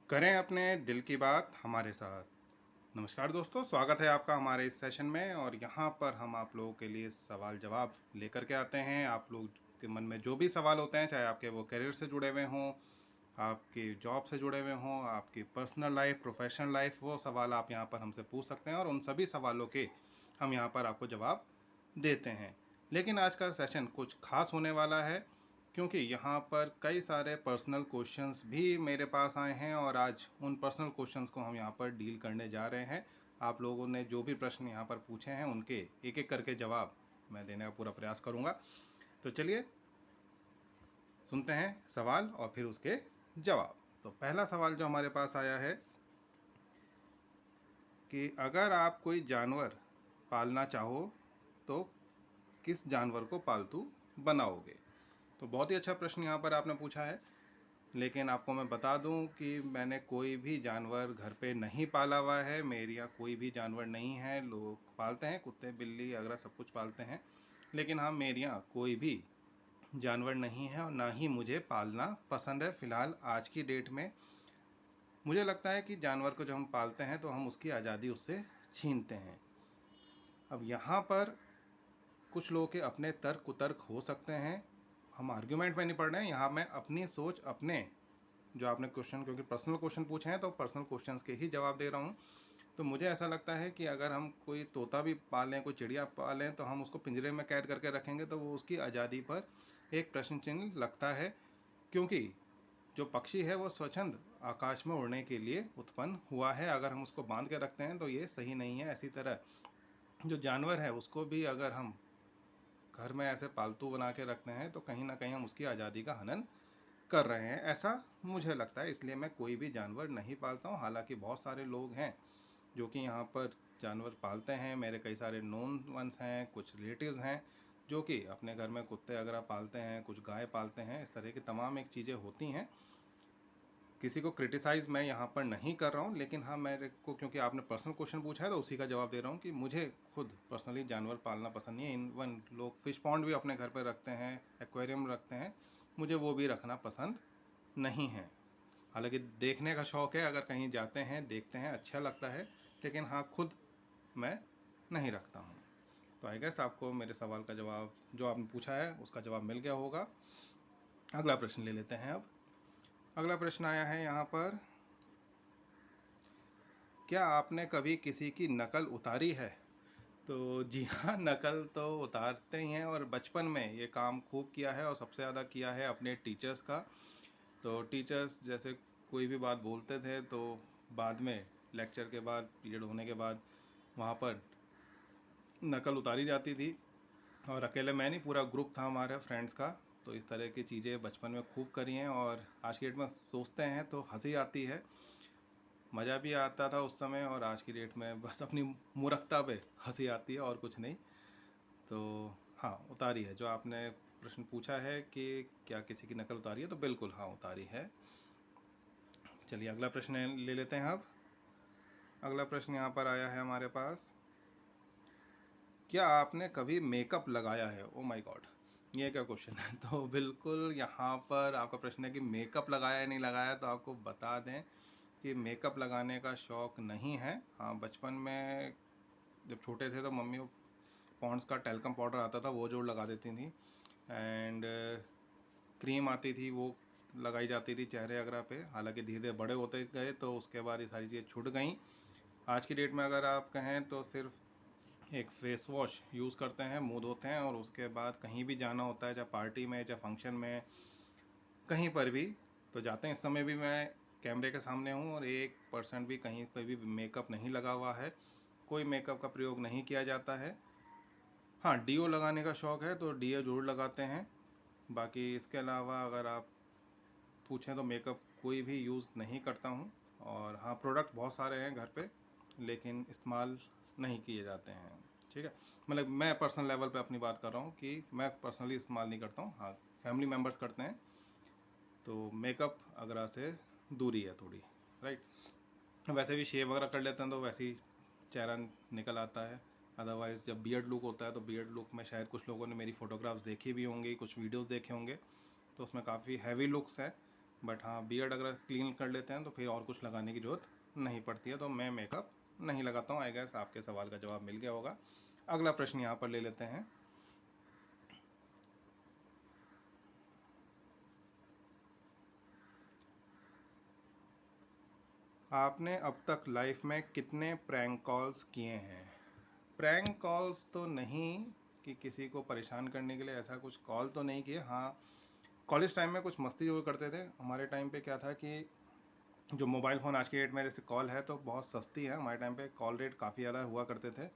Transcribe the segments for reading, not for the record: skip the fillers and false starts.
करें अपने दिल की बात हमारे साथ। नमस्कार दोस्तों, स्वागत है आपका हमारे इस सेशन में। और यहाँ पर हम आप लोगों के लिए सवाल जवाब लेकर के आते हैं। आप लोग के मन में जो भी सवाल होते हैं, चाहे आपके वो करियर से जुड़े हुए हों, आपकी जॉब से जुड़े हुए हों, आपकी पर्सनल लाइफ, प्रोफेशनल लाइफ, वो सवाल आप यहाँ पर हमसे पूछ सकते हैं और उन सभी सवालों के हम यहाँ पर आपको जवाब देते हैं। लेकिन आज का सेशन कुछ खास होने वाला है, क्योंकि यहाँ पर कई सारे पर्सनल क्वेश्चंस भी मेरे पास आए हैं और आज उन पर्सनल क्वेश्चंस को हम यहाँ पर डील करने जा रहे हैं। आप लोगों ने जो भी प्रश्न यहाँ पर पूछे हैं उनके एक एक करके जवाब मैं देने का पूरा प्रयास करूँगा। तो चलिए सुनते हैं सवाल और फिर उसके जवाब। तो पहला सवाल जो हमारे पास आया है कि अगर आप कोई जानवर पालना चाहो तो किस जानवर को पालतू बनाओगे। तो बहुत ही अच्छा प्रश्न यहाँ पर आपने पूछा है। लेकिन आपको मैं बता दूं कि मैंने कोई भी जानवर घर पे नहीं पाला हुआ है। मेरे यहाँ कोई भी जानवर नहीं है। लोग पालते हैं, कुत्ते बिल्ली वगैरह सब कुछ पालते हैं, लेकिन हाँ, मेरे यहाँ कोई भी जानवर नहीं है और ना ही मुझे पालना पसंद है। फ़िलहाल आज की डेट में मुझे लगता है कि जानवर को जब हम पालते हैं तो हम उसकी आज़ादी उससे छीनते हैं। अब यहाँ पर कुछ लोगों के अपने तर्क कुतर्क हो सकते हैं। हम आर्ग्यूमेंट में नहीं पढ़ रहे हैं, यहाँ मैं अपनी सोच, अपने जो आपने क्वेश्चन, क्योंकि पर्सनल क्वेश्चन पूछे हैं तो पर्सनल क्वेश्चंस के ही जवाब दे रहा हूँ। तो मुझे ऐसा लगता है कि अगर हम कोई तोता भी पालें, कोई चिड़िया पालें, तो हम उसको पिंजरे में कैद करके रखेंगे तो वो उसकी आज़ादी पर एक प्रश्न चिन्ह लगता है। क्योंकि जो पक्षी है वो स्वच्छंद आकाश में उड़ने के लिए उत्पन्न हुआ है। अगर हम उसको बांध के रखते हैं तो ये सही नहीं है। इसी तरह जो जानवर है उसको भी अगर हम घर में ऐसे पालतू बना के रखते हैं तो कहीं ना कहीं हम उसकी आज़ादी का हनन कर रहे हैं, ऐसा मुझे लगता है। इसलिए मैं कोई भी जानवर नहीं पालता हूँ। हालांकि बहुत सारे लोग हैं जो कि यहाँ पर जानवर पालते हैं। मेरे कई सारे नोन वंस हैं, कुछ रिलेटिव्स हैं जो कि अपने घर में कुत्ते वगैरह पालते हैं, कुछ गाय पालते हैं। इस तरह की तमाम एक चीज़ें होती हैं। किसी को क्रिटिसाइज़ मैं यहाँ पर नहीं कर रहा हूँ, लेकिन हाँ, मेरे को क्योंकि आपने पर्सनल क्वेश्चन पूछा है तो उसी का जवाब दे रहा हूँ कि मुझे खुद पर्सनली जानवर पालना पसंद नहीं है। इवन लोग फिश पॉन्ड भी अपने घर पर रखते हैं, एक्वेरियम रखते हैं, मुझे वो भी रखना पसंद नहीं है। हालांकि देखने का शौक़ है, अगर कहीं जाते हैं देखते हैं अच्छा लगता है, लेकिन हाँ, खुद मैं नहीं रखता हूँ। तो आई गेस आपको मेरे सवाल का जवाब जो आपने पूछा है उसका जवाब मिल गया होगा। अगला प्रश्न ले लेते हैं। अब अगला प्रश्न आया है यहाँ पर, क्या आपने कभी किसी की नकल उतारी है। तो जी हाँ, नकल तो उतारते ही हैं और बचपन में ये काम खूब किया है और सबसे ज़्यादा किया है अपने टीचर्स का। तो टीचर्स जैसे कोई भी बात बोलते थे तो बाद में लेक्चर के बाद, पीरियड होने के बाद वहाँ पर नकल उतारी जाती थी। और अकेले मैं नहीं, पूरा ग्रुप था हमारे फ्रेंड्स का। तो इस तरह की चीज़ें बचपन में खूब करी हैं और आज की डेट में सोचते हैं तो हंसी आती है। मज़ा भी आता था उस समय और आज की डेट में बस अपनी मूर्खता पे हंसी आती है और कुछ नहीं। तो हाँ, उतारी है। जो आपने प्रश्न पूछा है कि क्या किसी की नकल उतारी है, तो बिल्कुल हाँ, उतारी है। चलिए अगला प्रश्न ले लेते हैं। अब अगला प्रश्न यहाँ पर आया है हमारे पास, क्या आपने कभी मेकअप लगाया है। ओ माय गॉड, ये क्या क्वेश्चन है। तो बिल्कुल यहाँ पर आपका प्रश्न है कि मेकअप लगाया है नहीं लगाया। तो आपको बता दें कि मेकअप लगाने का शौक़ नहीं है। हाँ, बचपन में जब छोटे थे तो मम्मी पॉन्ड्स का टेल्कम पाउडर आता था, वो जोड़ लगा देती थी। एंड क्रीम आती थी, वो लगाई जाती थी चेहरे वगैरह पे। हालांकि धीरे धीरे बड़े होते गए तो उसके बाद ये सारी चीज़ें छूट गई। आज की डेट में अगर आप कहें तो सिर्फ एक फेस वॉश यूज़ करते हैं, मुँह धोते हैं और उसके बाद कहीं भी जाना होता है, चाहे पार्टी में, चाहे फंक्शन में, कहीं पर भी तो जाते हैं। इस समय भी मैं कैमरे के सामने हूँ और 1% भी कहीं पर भी मेकअप नहीं लगा हुआ है, कोई मेकअप का प्रयोग नहीं किया जाता है। हाँ, डीओ लगाने का शौक़ है तो डीओ ज़रूर लगाते हैं। बाकी इसके अलावा अगर आप पूछें तो मेकअप कोई भी यूज़ नहीं करता हूँ। और हाँ, प्रोडक्ट बहुत सारे हैं घर पे, लेकिन इस्तेमाल नहीं किए जाते हैं। ठीक है, मतलब मैं पर्सनल लेवल पे अपनी बात कर रहा हूँ कि मैं पर्सनली इस्तेमाल नहीं करता हूँ। हाँ, फैमिली मेम्बर्स करते हैं। तो मेकअप वगैरह से दूरी है थोड़ी, राइट। वैसे भी शेव वगैरह कर लेते हैं तो वैसे ही चेहरा निकल आता है। अदरवाइज़ जब बियर्ड लुक होता है तो बियर्ड लुक में शायद कुछ लोगों ने मेरी फ़ोटोग्राफ्स देखी भी होंगी, कुछ वीडियोस देखे होंगे, तो उसमें काफ़ी हैवी लुक्स है। बट हाँ, बियर्ड अगर क्लीन कर लेते हैं तो फिर और कुछ लगाने की ज़रूरत नहीं पड़ती है। तो मैं मेकअप नहीं लगाता हूँ। आई गेस आपके सवाल का जवाब मिल गया होगा। अगला प्रश्न यहाँ पर ले लेते हैं। आपने अब तक लाइफ में कितने प्रैंक कॉल्स किए हैं? प्रैंक कॉल्स तो नहीं कि किसी को परेशान करने के लिए ऐसा कुछ कॉल तो नहीं किए। हाँ, कॉलेज टाइम में कुछ मस्ती जरूर करते थे। हमारे टाइम पे क्या था कि जो मोबाइल फ़ोन आज की डेट में जैसे कॉल है तो बहुत सस्ती है। हमारे टाइम पे कॉल रेट काफ़ी ज़्यादा हुआ करते थे,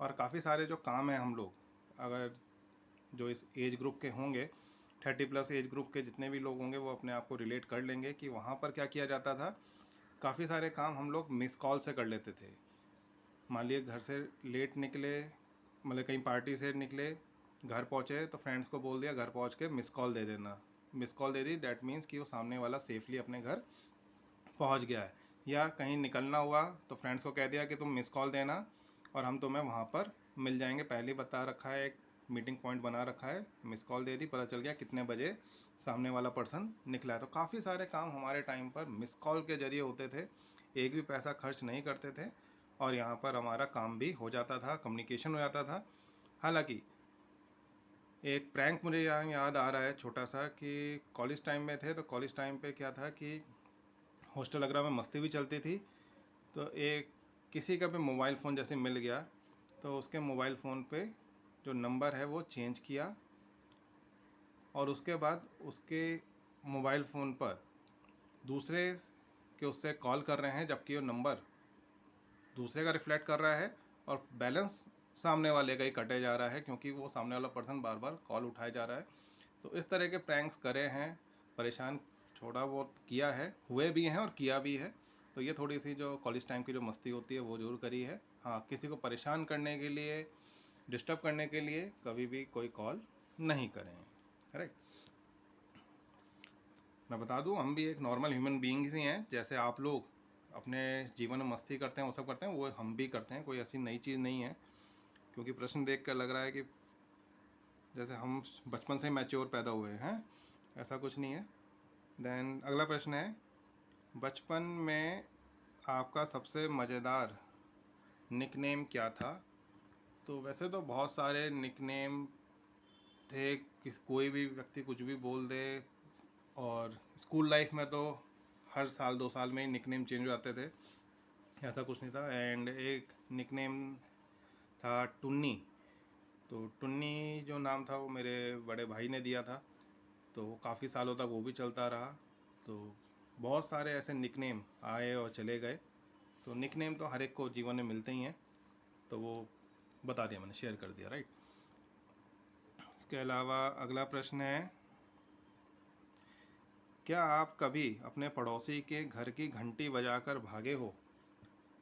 और काफ़ी सारे जो काम हैं हम लोग, अगर जो इस एज ग्रुप के होंगे, 30+ एज ग्रुप के जितने भी लोग होंगे वो अपने आप को रिलेट कर लेंगे कि वहाँ पर क्या किया जाता था। काफ़ी सारे काम हम लोग मिस कॉल से कर लेते थे। मान लिए घर से लेट निकले, मतलब कहीं पार्टी से निकले, घर पहुँचे तो फ्रेंड्स को बोल दिया घर पहुँच के मिस कॉल दे देना। Miss call they the, that means कि वो सामने वाला सेफली अपने घर पहुंच गया है। या कहीं निकलना हुआ तो फ्रेंड्स को कह दिया कि तुम मिस कॉल देना और हम तुम्हें वहाँ पर मिल जाएंगे। पहले ही बता रखा है, एक मीटिंग पॉइंट बना रखा है, मिस कॉल दे दी, पता चल गया कितने बजे सामने वाला पर्सन निकला है। तो काफ़ी सारे काम हमारे टाइम पर मिस कॉल के जरिए होते थे। एक भी पैसा खर्च नहीं करते थे और यहाँ पर हमारा काम भी हो जाता था, कम्युनिकेशन हो जाता था। हालांकि एक प्रैंक मुझे यहाँ याद आ रहा है छोटा सा, कि कॉलेज टाइम में थे तो कॉलेज टाइम पे क्या था कि हॉस्टल वगैरह में मस्ती भी चलती थी। तो एक किसी का भी मोबाइल फ़ोन जैसे मिल गया तो उसके मोबाइल फ़ोन पे जो नंबर है वो चेंज किया, और उसके बाद उसके मोबाइल फ़ोन पर दूसरे के उससे कॉल कर रहे हैं, जबकि वो नंबर दूसरे का रिफ्लेक्ट कर रहा है और बैलेंस सामने वाले का ही कटे जा रहा है, क्योंकि वो सामने वाला पर्सन बार बार कॉल उठाए जा रहा है। तो इस तरह के प्रैंक्स करे हैं, परेशान थोड़ा बहुत किया है, हुए भी हैं और किया भी है। तो ये थोड़ी सी जो कॉलेज टाइम की जो मस्ती होती है वो ज़रूर करी है। हाँ, किसी को परेशान करने के लिए, डिस्टर्ब करने के लिए कभी भी कोई कॉल नहीं करें। राइट। मैं बता दूं, हम भी एक नॉर्मल ह्यूमन बीइंग्स ही हैं। जैसे आप लोग अपने जीवन में मस्ती करते हैं, वो सब करते हैं, वो हम भी करते हैं। कोई ऐसी नई चीज़ नहीं है। क्योंकि प्रश्न देख कर लग रहा है कि जैसे हम बचपन से मैच्योर पैदा हुए हैं, ऐसा कुछ नहीं है। देन अगला प्रश्न है, बचपन में आपका सबसे मज़ेदार निकनेम क्या था? तो वैसे तो बहुत सारे निकनेम थे, कोई भी व्यक्ति कुछ भी बोल दे। और स्कूल लाइफ में तो हर साल 2 साल में ही निकनेम चेंज हो जाते थे, ऐसा कुछ नहीं था। एंड एक निकनेम था टुन्नी। तो टुन्नी जो नाम था वो मेरे बड़े भाई ने दिया था, तो वो काफ़ी सालों तक वो भी चलता रहा। तो बहुत सारे ऐसे निकनेम आए और चले गए। तो निकनेम तो हर एक को जीवन में मिलते ही हैं, तो वो बता दिया मैंने, शेयर कर दिया। राइट। इसके अलावा अगला प्रश्न है, क्या आप कभी अपने पड़ोसी के घर की घंटी बजाकर भागे हो?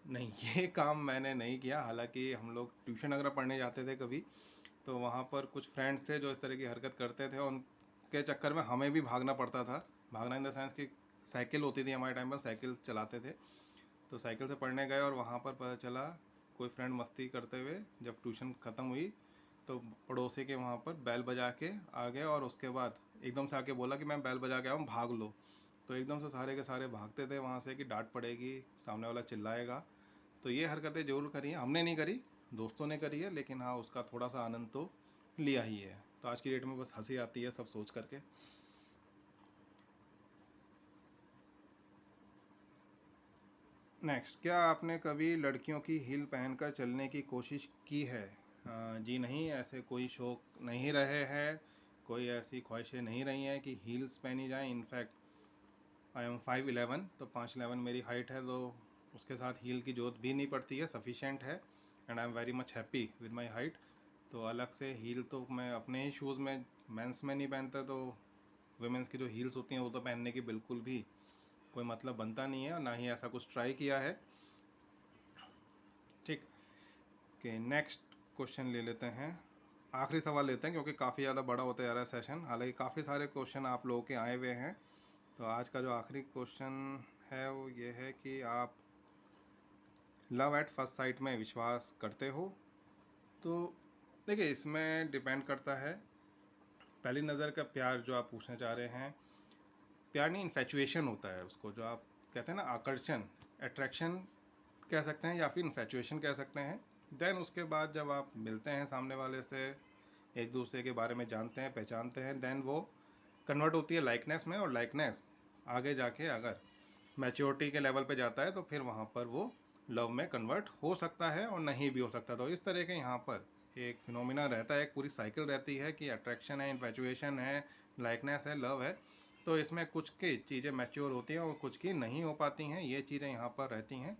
नहीं, ये काम मैंने नहीं किया। हालांकि हम लोग ट्यूशन वगैरह पढ़ने जाते थे कभी, तो वहाँ पर कुछ फ्रेंड्स थे जो इस तरह की हरकत करते थे, और उनके चक्कर में हमें भी भागना पड़ता था। भागना इन द सेंस कि साइकिल होती थी हमारे टाइम पर, साइकिल चलाते थे, तो साइकिल से पढ़ने गए और वहाँ पर पता चला कोई फ्रेंड मस्ती करते हुए जब ट्यूशन ख़त्म हुई तो पड़ोसी के वहाँ पर बैल बजा के आ गए, और उसके बाद एकदम से आके बोला कि मैं बैल बजा के आया हूँ, भाग लो। तो एकदम से सारे के सारे भागते थे वहाँ से कि डांट पड़ेगी, सामने वाला चिल्लाएगा। तो ये हरकतें ज़रूर करी हैं, हमने नहीं करी, दोस्तों ने करी है, लेकिन हाँ उसका थोड़ा सा आनंद तो लिया ही है। तो आज की डेट में बस हंसी आती है सब सोच करके। नेक्स्ट, क्या आपने कभी लड़कियों की हील पहनकर चलने की कोशिश की है? जी नहीं, ऐसे कोई शौक नहीं रहे हैं, कोई ऐसी ख्वाहिशें नहीं रही हैं कि हील्स पहनी जाएं। इनफैक्ट आई एम 5'11", तो 5'11" मेरी हाइट है, तो उसके साथ हील की ज़रूरत भी नहीं पड़ती है, सफिशेंट है। And I am very much happy with my height. तो अलग से हील तो मैं अपने ही शूज़ में, मेंस में नहीं पहनता, तो वुमेंस की जो हील्स होती हैं वो तो पहनने की बिल्कुल भी कोई मतलब बनता नहीं है, और ना ही ऐसा कुछ ट्राई किया है। ठीक। कि नेक्स्ट क्वेश्चन ले लेते हैं, आखिरी सवाल लेते हैं, क्योंकि काफ़ी ज़्यादा बड़ा होता जा रहा है सेशन। हालांकि काफ़ी सारे क्वेश्चन आप लोगों के आए हुए हैं। तो आज का जो आखिरी क्वेश्चन है वो ये है कि आप लव एट फर्स्ट साइट में विश्वास करते हो? तो देखिए, इसमें डिपेंड करता है, पहली नज़र का प्यार जो आप पूछना चाह रहे हैं, प्यार नहीं, इन्फैचुएशन होता है उसको, जो आप कहते हैं ना आकर्षण, अट्रैक्शन कह सकते हैं या फिर इन्फैचुएशन कह सकते हैं। देन उसके बाद जब आप मिलते हैं सामने वाले से, एक दूसरे के बारे में जानते हैं, पहचानते हैं, देन वो कन्वर्ट होती है लाइकनेस में, और लाइकनेस आगे जाके अगर मैच्योरिटी के लेवल पे जाता है तो फिर वहाँ पर वो लव में कन्वर्ट हो सकता है और नहीं भी हो सकता। तो इस तरह के यहाँ पर एक फिनोमिना रहता है, एक पूरी साइकिल रहती है कि अट्रैक्शन है, इन्फैचुएशन है, लाइकनेस है, लव है। तो इसमें कुछ की चीज़ें मैच्योर होती हैं और कुछ की नहीं हो पाती हैं, ये चीज़ें यहाँ पर रहती हैं।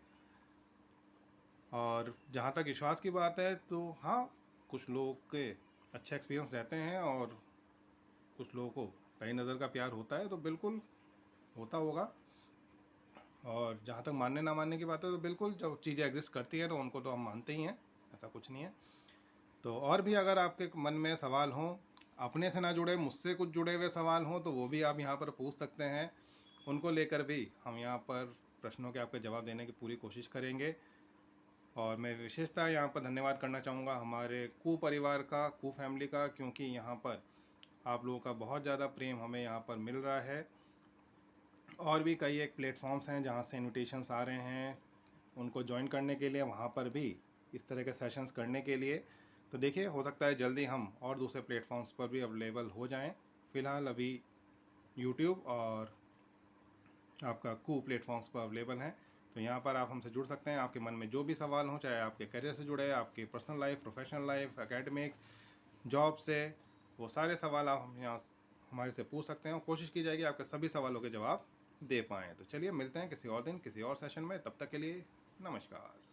और जहाँ तक विश्वास की बात है तो हाँ, कुछ लोगों के अच्छे एक्सपीरियंस रहते हैं और कुछ लोगों को पहली नज़र का प्यार होता है, तो बिल्कुल होता होगा। और जहाँ तक मानने ना मानने की बात है तो बिल्कुल जब चीज़ें एग्जिस्ट करती हैं तो उनको तो हम मानते ही हैं, ऐसा कुछ नहीं है। तो और भी अगर आपके मन में सवाल हों, अपने से ना जुड़े, मुझसे कुछ जुड़े हुए सवाल हों, तो वो भी आप यहाँ पर पूछ सकते हैं। उनको लेकर भी हम यहाँ पर प्रश्नों के आपके जवाब देने की पूरी कोशिश करेंगे। और मैं विशेषतः यहाँ पर धन्यवाद करना चाहूँगा हमारे कू परिवार का, कू फैमिली का, क्योंकि यहाँ पर आप लोगों का बहुत ज़्यादा प्रेम हमें यहाँ पर मिल रहा है। और भी कई एक प्लेटफॉर्म्स हैं जहाँ से इनविटेशंस आ रहे हैं उनको ज्वाइन करने के लिए, वहाँ पर भी इस तरह के सेशंस करने के लिए। तो देखिए, हो सकता है जल्दी हम और दूसरे प्लेटफॉर्म्स पर भी अवेलेबल हो जाएं। फ़िलहाल अभी यूट्यूब और आपका कू प्लेटफॉर्म्स पर अवेलेबल हैं। तो यहाँ पर आप हमसे जुड़ सकते हैं। आपके मन में जो भी सवाल हो, चाहे आपके करियर से जुड़े, आपके personal life, professional life, academics, job से, वो सारे सवाल आप हम यहाँ हमारे से पूछ सकते हैं और कोशिश की जाएगी आपके सभी सवालों के जवाब दे पाएँ। तो चलिए मिलते हैं किसी और दिन, किसी और सेशन में। तब तक के लिए नमस्कार।